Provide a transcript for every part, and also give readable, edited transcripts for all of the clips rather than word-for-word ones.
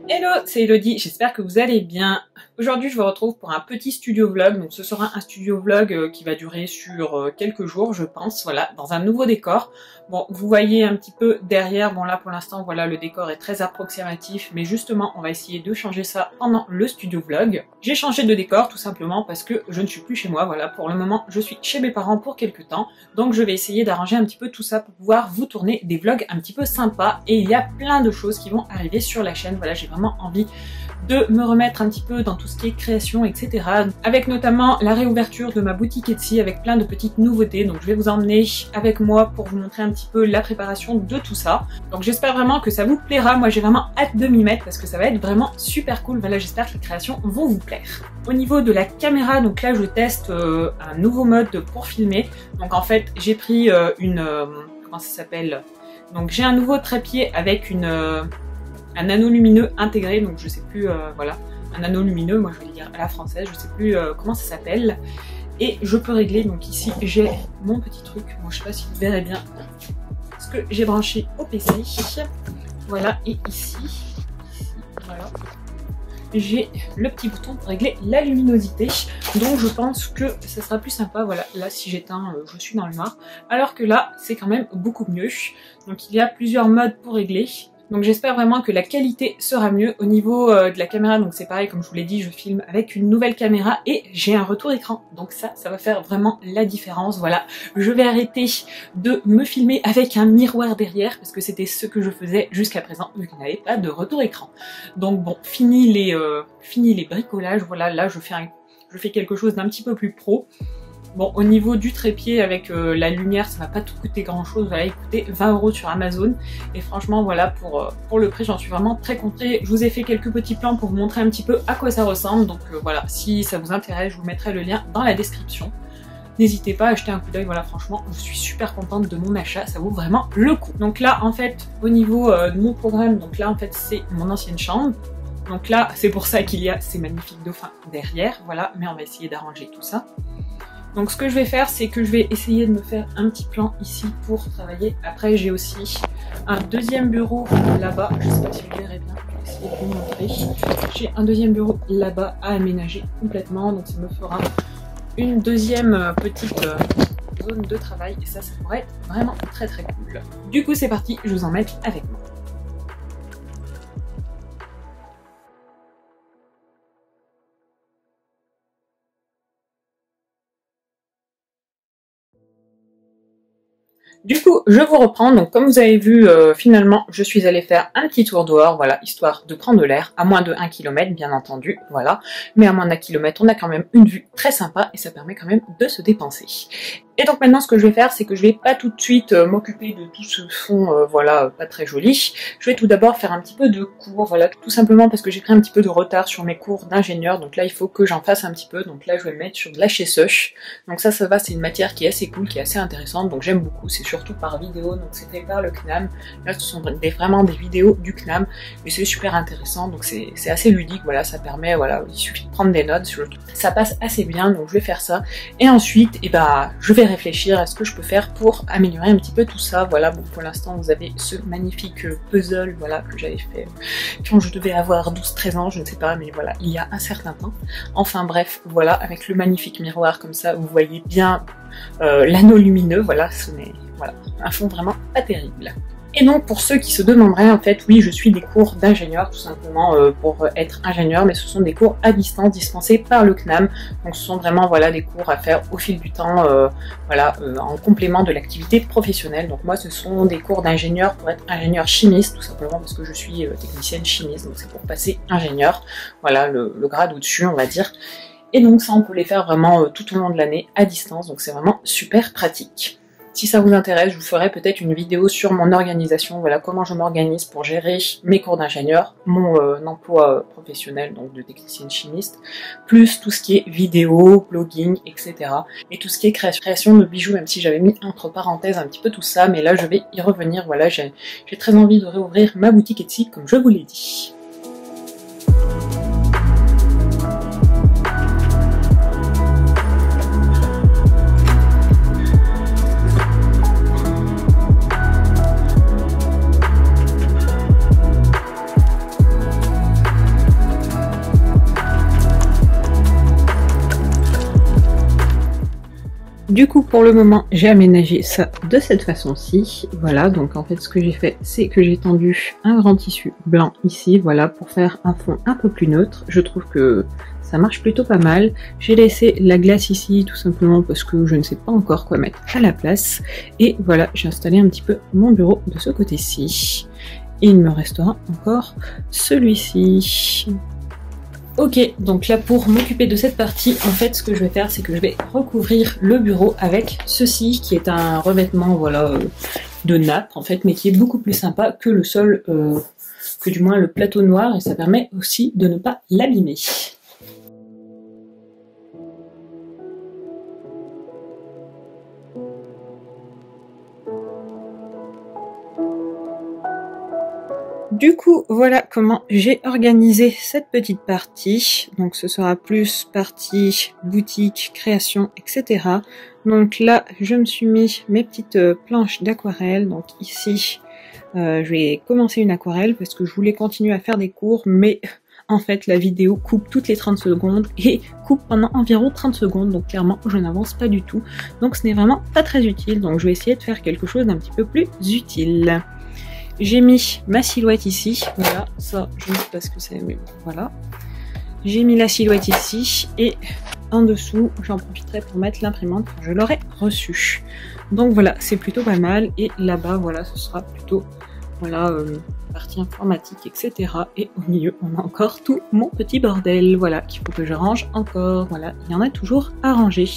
Hello, c'est Elodie, j'espère que vous allez bien. Aujourd'hui je vous retrouve pour un petit studio vlog, donc ce sera un studio vlog qui va durer sur quelques jours je pense, voilà, dans un nouveau décor. Bon, vous voyez un petit peu derrière, bon là pour l'instant voilà le décor est très approximatif, mais justement on va essayer de changer ça pendant le studio vlog. J'ai changé de décor tout simplement parce que je ne suis plus chez moi, voilà, pour le moment je suis chez mes parents pour quelques temps, donc je vais essayer d'arranger un petit peu tout ça pour pouvoir vous tourner des vlogs un petit peu sympas, et il y a plein de choses qui vont arriver sur la chaîne, voilà, j'ai vraiment envie de me remettre un petit peu dans tout ce qui est création, etc. Avec notamment la réouverture de ma boutique Etsy avec plein de petites nouveautés. Donc je vais vous emmener avec moi pour vous montrer un petit peu la préparation de tout ça. Donc j'espère vraiment que ça vous plaira. Moi j'ai vraiment hâte de m'y mettre parce que ça va être vraiment super cool. Voilà, j'espère que les créations vont vous plaire. Au niveau de la caméra, donc là je teste un nouveau mode pour filmer. Donc en fait j'ai pris comment ça s'appelle? Donc j'ai un nouveau trépied avec un anneau lumineux intégré, donc je sais plus, voilà, un anneau lumineux, moi je vais le dire à la française, je sais plus comment ça s'appelle, et je peux régler, donc ici j'ai mon petit truc, bon je sais pas si vous verrez bien, ce que j'ai branché au PC, voilà, et ici, voilà, j'ai le petit bouton pour régler la luminosité, donc je pense que ça sera plus sympa, voilà, là si j'éteins, je suis dans le noir, alors que là c'est quand même beaucoup mieux, donc il y a plusieurs modes pour régler. Donc j'espère vraiment que la qualité sera mieux. Au niveau de la caméra, donc c'est pareil, comme je vous l'ai dit, je filme avec une nouvelle caméra et j'ai un retour écran. Donc ça va faire vraiment la différence. Voilà, je vais arrêter de me filmer avec un miroir derrière parce que c'était ce que je faisais jusqu'à présent vu qu'il n'y avait pas de retour écran. Donc bon, fini les bricolages. Voilà, là je fais quelque chose d'un petit peu plus pro. Bon, au niveau du trépied avec la lumière, ça va pas tout coûter grand chose, voilà, il coûtait 20 € sur Amazon, et franchement voilà, pour le prix j'en suis vraiment très contente. Je vous ai fait quelques petits plans pour vous montrer un petit peu à quoi ça ressemble, donc voilà, si ça vous intéresse, je vous mettrai le lien dans la description. N'hésitez pas à jeter un coup d'œil, voilà, franchement je suis super contente de mon achat, ça vaut vraiment le coup. Donc là en fait, au niveau de mon programme, donc là en fait c'est mon ancienne chambre. Donc là c'est pour ça qu'il y a ces magnifiques dauphins derrière, voilà, mais on va essayer d'arranger tout ça. Donc ce que je vais faire, c'est que je vais essayer de me faire un petit plan ici pour travailler. Après j'ai aussi un deuxième bureau là-bas, je sais pas si vous verrez bien, je vais essayer de vous montrer. J'ai un deuxième bureau là-bas à aménager complètement, donc ça me fera une deuxième petite zone de travail, et ça pourrait être vraiment très très cool. Du coup c'est parti, je vous emmène avec moi. Du coup, je vous reprends, donc comme vous avez vu, finalement, je suis allée faire un petit tour dehors, voilà, histoire de prendre de l'air, à moins de 1 km, bien entendu, voilà, mais à moins d'1 km, on a quand même une vue très sympa, et ça permet quand même de se dépenser. Et donc maintenant ce que je vais faire, c'est que je vais pas tout de suite m'occuper de tout ce fond, voilà, pas très joli. Je vais tout d'abord faire un petit peu de cours, voilà, tout simplement parce que j'ai pris un petit peu de retard sur mes cours d'ingénieur, donc là il faut que j'en fasse un petit peu, donc là je vais me mettre sur de l'HSE. Donc ça va, c'est une matière qui est assez cool, qui est assez intéressante, donc j'aime beaucoup, c'est surtout par vidéo, donc c'est fait par le CNAM. Là ce sont vraiment des vidéos du CNAM, mais c'est super intéressant, donc c'est assez ludique, voilà, ça permet, voilà, il suffit de prendre des notes, ça passe assez bien, donc je vais faire ça. Et ensuite, et bah, je vais réfléchir à ce que je peux faire pour améliorer un petit peu tout ça. Voilà, bon, pour l'instant vous avez ce magnifique puzzle, voilà, que j'avais fait quand je devais avoir 12-13 ans, je ne sais pas, mais voilà, il y a un certain temps. Enfin bref, voilà, avec le magnifique miroir comme ça, vous voyez bien l'anneau lumineux, voilà, ce n'est, voilà, un fond vraiment pas terrible. Et donc pour ceux qui se demanderaient, en fait, oui, je suis des cours d'ingénieur tout simplement pour être ingénieur, mais ce sont des cours à distance dispensés par le CNAM. Donc ce sont vraiment, voilà, des cours à faire au fil du temps, voilà, en complément de l'activité professionnelle. Donc moi ce sont des cours d'ingénieur pour être ingénieur chimiste, tout simplement parce que je suis technicienne chimiste, donc c'est pour passer ingénieur, voilà, le grade au-dessus on va dire. Et donc ça on peut les faire vraiment tout au long de l'année à distance, donc c'est vraiment super pratique. Si ça vous intéresse, je vous ferai peut-être une vidéo sur mon organisation, voilà comment je m'organise pour gérer mes cours d'ingénieur, mon emploi professionnel, donc de technicienne chimiste, plus tout ce qui est vidéo, blogging, etc. Et tout ce qui est création de bijoux, même si j'avais mis entre parenthèses un petit peu tout ça, mais là je vais y revenir, voilà, j'ai très envie de réouvrir ma boutique Etsy, comme je vous l'ai dit. Du coup, pour le moment, j'ai aménagé ça de cette façon-ci. Voilà, donc en fait, ce que j'ai fait, c'est que j'ai tendu un grand tissu blanc ici, voilà, pour faire un fond un peu plus neutre. Je trouve que ça marche plutôt pas mal. J'ai laissé la glace ici, tout simplement parce que je ne sais pas encore quoi mettre à la place. Et voilà, j'ai installé un petit peu mon bureau de ce côté-ci. Et il me restera encore celui-ci. Ok, donc là pour m'occuper de cette partie, en fait ce que je vais faire c'est que je vais recouvrir le bureau avec ceci qui est un revêtement voilà de nappe en fait, mais qui est beaucoup plus sympa que le sol, que du moins le plateau noir, et ça permet aussi de ne pas l'abîmer. Du coup, voilà comment j'ai organisé cette petite partie. Donc ce sera plus partie boutique, création, etc. Donc là, je me suis mis mes petites planches d'aquarelle. Donc ici, je vais commencer une aquarelle parce que je voulais continuer à faire des cours, mais en fait la vidéo coupe toutes les 30 secondes et coupe pendant environ 30 secondes. Donc clairement, je n'avance pas du tout. Donc ce n'est vraiment pas très utile. Donc je vais essayer de faire quelque chose d'un petit peu plus utile. J'ai mis ma silhouette ici, voilà, ça je ne sais pas ce que c'est, mais bon, voilà. J'ai mis la silhouette ici, et en dessous, j'en profiterai pour mettre l'imprimante quand je l'aurai reçue. Donc voilà, c'est plutôt pas mal, et là-bas, voilà, ce sera plutôt, voilà, partie informatique, etc. Et au milieu, on a encore tout mon petit bordel, voilà, qu'il faut que je range encore, voilà, il y en a toujours à ranger.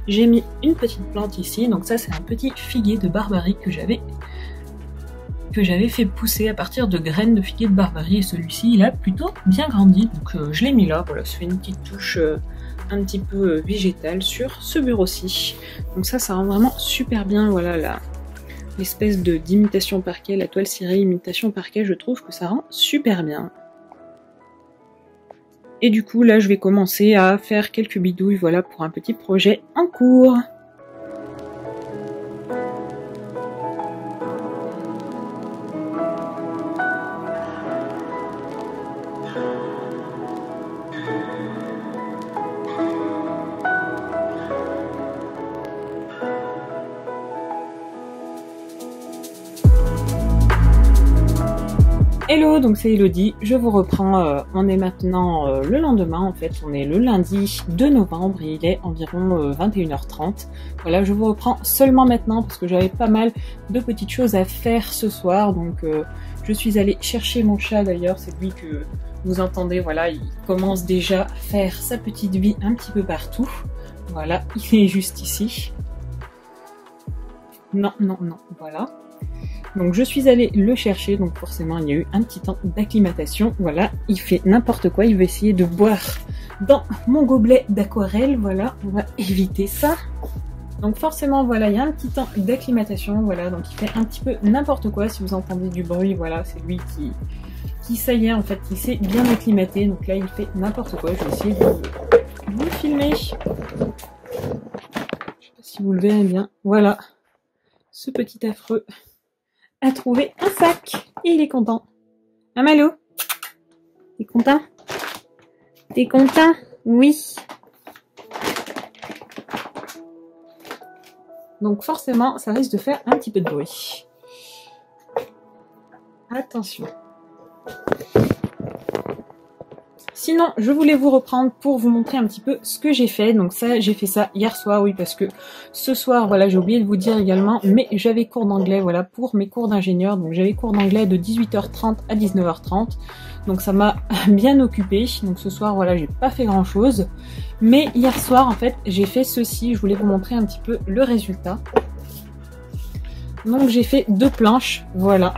J'ai mis une petite plante ici, donc ça c'est un petit figuier de Barbarie que j'avais fait pousser à partir de graines de figuier de Barbarie, et celui-ci il a plutôt bien grandi, donc je l'ai mis là, voilà, ça fait une petite touche un petit peu végétale sur ce bureau-ci. Donc ça rend vraiment super bien, voilà, l'espèce d'imitation parquet, la toile cirée imitation parquet, je trouve que ça rend super bien. Et du coup là je vais commencer à faire quelques bidouilles, voilà, pour un petit projet en cours. Hello, donc c'est Elodie, je vous reprends, on est maintenant le lendemain, en fait on est le lundi 2 novembre, et il est environ 21h30. Voilà, je vous reprends seulement maintenant parce que j'avais pas mal de petites choses à faire ce soir, donc je suis allée chercher mon chat d'ailleurs, c'est lui que vous entendez, voilà, il commence déjà à faire sa petite vie un petit peu partout. Voilà, il est juste ici. Non, voilà. Donc je suis allée le chercher, donc forcément il y a eu un petit temps d'acclimatation, voilà, il fait n'importe quoi, il veut essayer de boire dans mon gobelet d'aquarelle, voilà, on va éviter ça. Donc forcément voilà, il y a un petit temps d'acclimatation, voilà, donc il fait un petit peu n'importe quoi, si vous entendez du bruit, voilà, c'est lui qui ça y est, en fait, il s'est bien acclimaté, donc là il fait n'importe quoi, je vais essayer de vous filmer. Je sais pas si vous le verrez bien, voilà, ce petit affreux a trouvé un sac et il est content. Ah Malo, t'es content? T'es content? Oui. Donc forcément, ça risque de faire un petit peu de bruit. Attention. Sinon, je voulais vous reprendre pour vous montrer un petit peu ce que j'ai fait. Donc ça, j'ai fait ça hier soir, oui, parce que ce soir, voilà, j'ai oublié de vous dire également, mais j'avais cours d'anglais, voilà, pour mes cours d'ingénieur. Donc j'avais cours d'anglais de 18h30 à 19h30. Donc ça m'a bien occupée. Donc ce soir, voilà, j'ai pas fait grand chose. Mais hier soir, en fait, j'ai fait ceci. Je voulais vous montrer un petit peu le résultat. Donc j'ai fait 2 planches, voilà.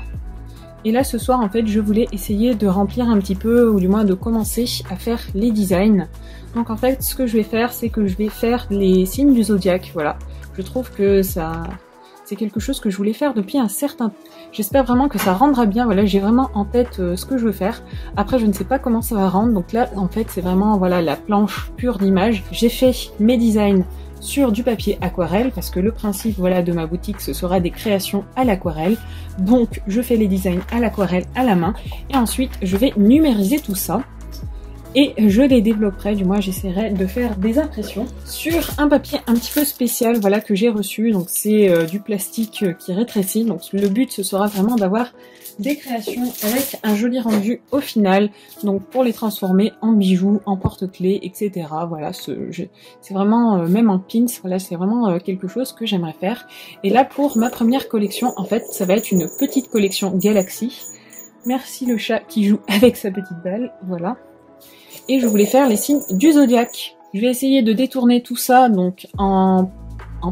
Et là ce soir en fait je voulais essayer de remplir un petit peu, ou du moins de commencer à faire les designs. Donc en fait ce que je vais faire c'est que je vais faire les signes du zodiaque, voilà. Je trouve que ça c'est quelque chose que je voulais faire depuis un certain temps. J'espère vraiment que ça rendra bien, voilà, j'ai vraiment en tête ce que je veux faire. Après je ne sais pas comment ça va rendre, donc là en fait c'est vraiment voilà la planche pure d'image. J'ai fait mes designs sur du papier aquarelle parce que le principe voilà de ma boutique ce sera des créations à l'aquarelle, donc je fais les designs à l'aquarelle à la main et ensuite je vais numériser tout ça et je les développerai, du moins j'essaierai de faire des impressions sur un papier un petit peu spécial, voilà, que j'ai reçu. Donc c'est du plastique qui rétrécit, donc le but ce sera vraiment d'avoir des créations avec un joli rendu au final, donc pour les transformer en bijoux, en porte-clés, etc. Voilà, c'est vraiment, même en pins, voilà, c'est vraiment quelque chose que j'aimerais faire. Et là pour ma première collection, en fait, ça va être une petite collection Galaxy. Merci le chat qui joue avec sa petite balle, voilà. Et je voulais faire les signes du zodiaque. Je vais essayer de détourner tout ça donc en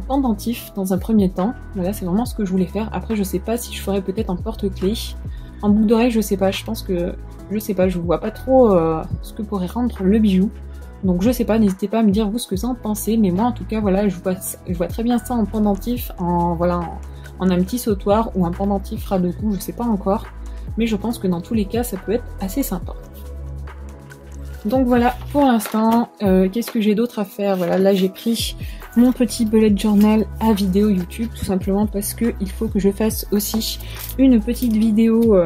pendentif dans un premier temps. Voilà, c'est vraiment ce que je voulais faire. Après, je sais pas si je ferais peut-être en porte-clés. En boucle d'oreille, je sais pas. Je pense que... Je sais pas, je vois pas trop ce que pourrait rendre le bijou. Donc je sais pas, n'hésitez pas à me dire vous ce que vous en pensez. Mais moi, en tout cas, voilà, je vois très bien ça en pendentif, en un petit sautoir ou un pendentif ras de cou, je sais pas encore. Mais je pense que dans tous les cas, ça peut être assez sympa. Donc voilà, pour l'instant, qu'est-ce que j'ai d'autre à faire? Voilà, là j'ai pris mon petit bullet journal à vidéo YouTube, tout simplement parce que il faut que je fasse aussi une petite vidéo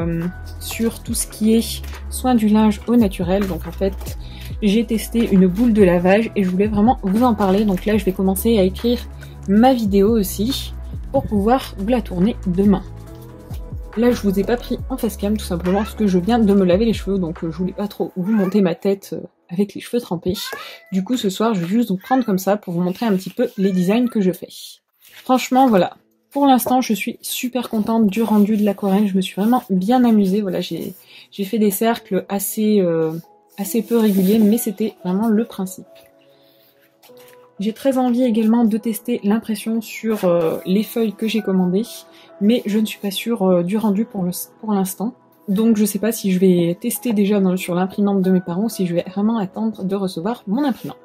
sur tout ce qui est soin du linge au naturel. Donc en fait, j'ai testé une boule de lavage et je voulais vraiment vous en parler. Donc là, je vais commencer à écrire ma vidéo aussi pour pouvoir vous la tourner demain. Là, je vous ai pas pris en face cam, tout simplement parce que je viens de me laver les cheveux, donc je voulais pas trop vous monter ma tête avec les cheveux trempés. Du coup, ce soir, je vais juste vous prendre comme ça pour vous montrer un petit peu les designs que je fais. Franchement, voilà. Pour l'instant, je suis super contente du rendu de l'aquarelle. Je me suis vraiment bien amusée. Voilà, j'ai fait des cercles assez peu réguliers, mais c'était vraiment le principe. J'ai très envie également de tester l'impression sur les feuilles que j'ai commandées, mais je ne suis pas sûre du rendu pour l'instant. Donc je sais pas si je vais tester déjà sur l'imprimante de mes parents ou si je vais vraiment attendre de recevoir mon imprimante.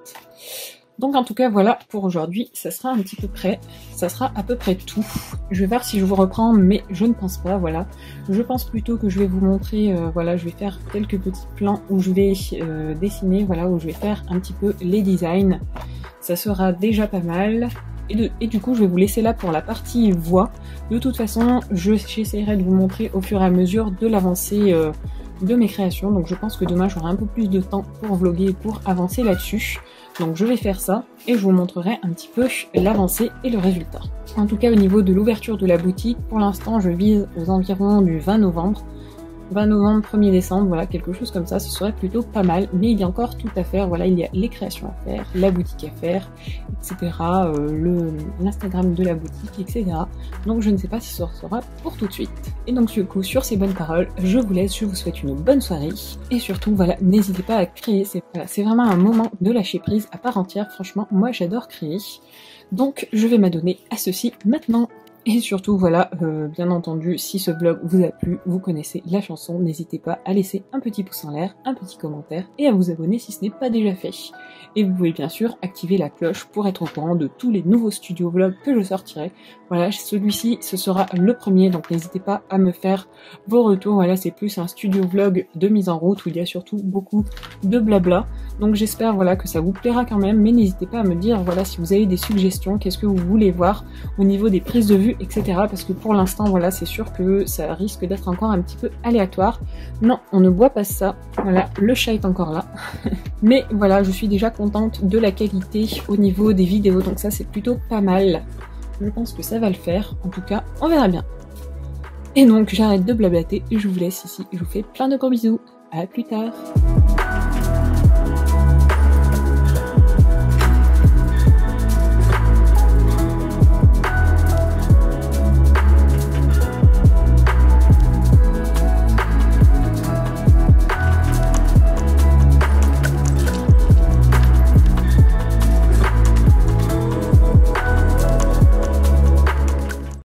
Donc en tout cas voilà, pour aujourd'hui, ça sera un petit peu près, ça sera à peu près tout. Je vais voir si je vous reprends, mais je ne pense pas, voilà. Je pense plutôt que je vais vous montrer, voilà, je vais faire quelques petits plans où je vais dessiner, voilà, où je vais faire un petit peu les designs. Ça sera déjà pas mal. Et du coup, je vais vous laisser là pour la partie voix. De toute façon, j'essaierai de vous montrer au fur et à mesure de l'avancée de mes créations. Donc je pense que demain, j'aurai un peu plus de temps pour vlogger et pour avancer là-dessus. Donc je vais faire ça et je vous montrerai un petit peu l'avancée et le résultat. En tout cas, au niveau de l'ouverture de la boutique, pour l'instant, je vise aux environs du 20 novembre. 20 novembre, 1er décembre, voilà, quelque chose comme ça, ce serait plutôt pas mal, mais il y a encore tout à faire, voilà, il y a les créations à faire, la boutique à faire, etc., l'Instagram de la boutique, etc. Donc je ne sais pas si ce sera pour tout de suite. Et donc du coup, sur ces bonnes paroles, je vous laisse, je vous souhaite une bonne soirée, et surtout, voilà, n'hésitez pas à créer, c'est vraiment un moment de lâcher prise à part entière, franchement, moi j'adore créer, donc je vais m'adonner à ceci maintenant. Et surtout, voilà, bien entendu, si ce vlog vous a plu, vous connaissez la chanson, n'hésitez pas à laisser un petit pouce en l'air, un petit commentaire et à vous abonner si ce n'est pas déjà fait. Et vous pouvez bien sûr activer la cloche pour être au courant de tous les nouveaux studio vlogs que je sortirai. Voilà, celui-ci, ce sera le premier, donc n'hésitez pas à me faire vos retours. Voilà, c'est plus un studio vlog de mise en route où il y a surtout beaucoup de blabla. Donc j'espère, voilà, que ça vous plaira quand même, mais n'hésitez pas à me dire, voilà, si vous avez des suggestions, qu'est-ce que vous voulez voir au niveau des prises de vue, etc. Parce que pour l'instant, voilà, c'est sûr que ça risque d'être encore un petit peu aléatoire. Non, on ne boit pas ça. Voilà, le chat est encore là. Mais voilà, je suis déjà contente de la qualité au niveau des vidéos, donc ça c'est plutôt pas mal. Je pense que ça va le faire, en tout cas, on verra bien. Et donc j'arrête de blablater et je vous laisse ici. Je vous fais plein de gros bisous. À plus tard.